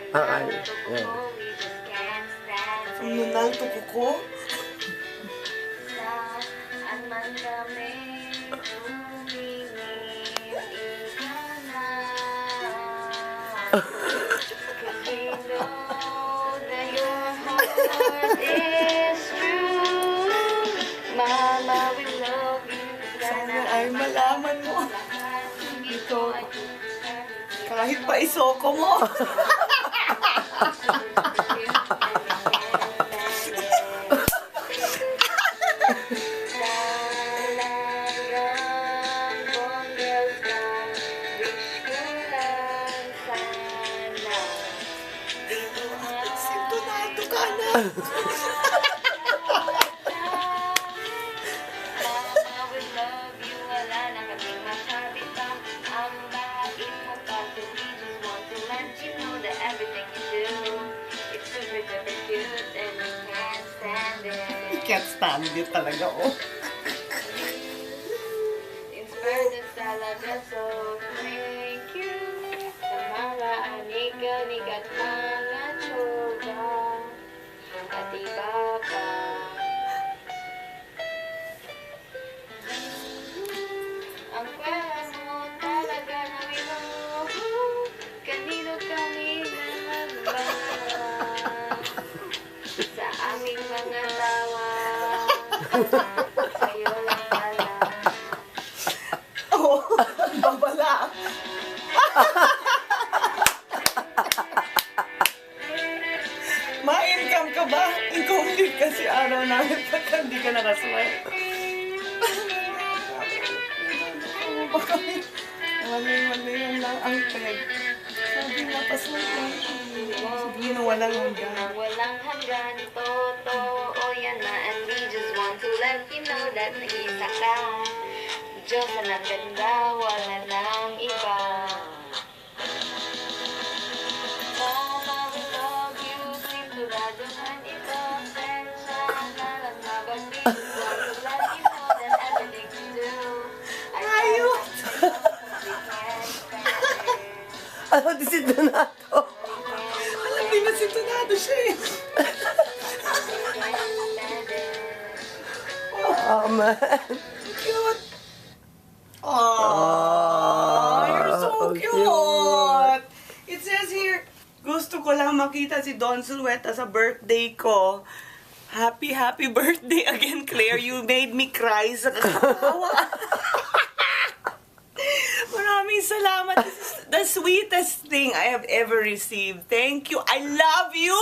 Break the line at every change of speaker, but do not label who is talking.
Ay, yan.
Ang nunal to kuko. Sana ay malaman mo. Ito, kahit pa isoko mo. Sintonado ka na. I can't stand it talaga, oh.
Inspired talaga, so thank you sa mga aniganig at mga tsoga at iba pa. Ang pera mo talaga na kanino kami nagmamahal sa aming mga tawa. Sa'yo lang pala.
Oh, babala. Ma-income ka ba? Incomplete kasi araw namin pagka hindi ka nakasmile. Baka mali lang ang peg. Sabi nga, pasmile lang. Sabihin na walang hanggan.
Walang hanggan, totoo yan na. And we just want to let you know that isa ka. Diyos na ganda, wala nang iba. Mama, we love you, sigurado man ito. Sensya na lang mabag. We just want to let you know that everything you do.
Ayun!
Ano, disindonato?
Alam, di na sintonado siya eh.
Oh, man.
Cute! Aww, you're so cute! It says here, gusto ko lang makita si Don Silveta sa birthday ko. Happy birthday again, Claire. You made me cry sa kakawa. Maraming salamat. This is the sweetest thing I have ever received. Thank you. I love you!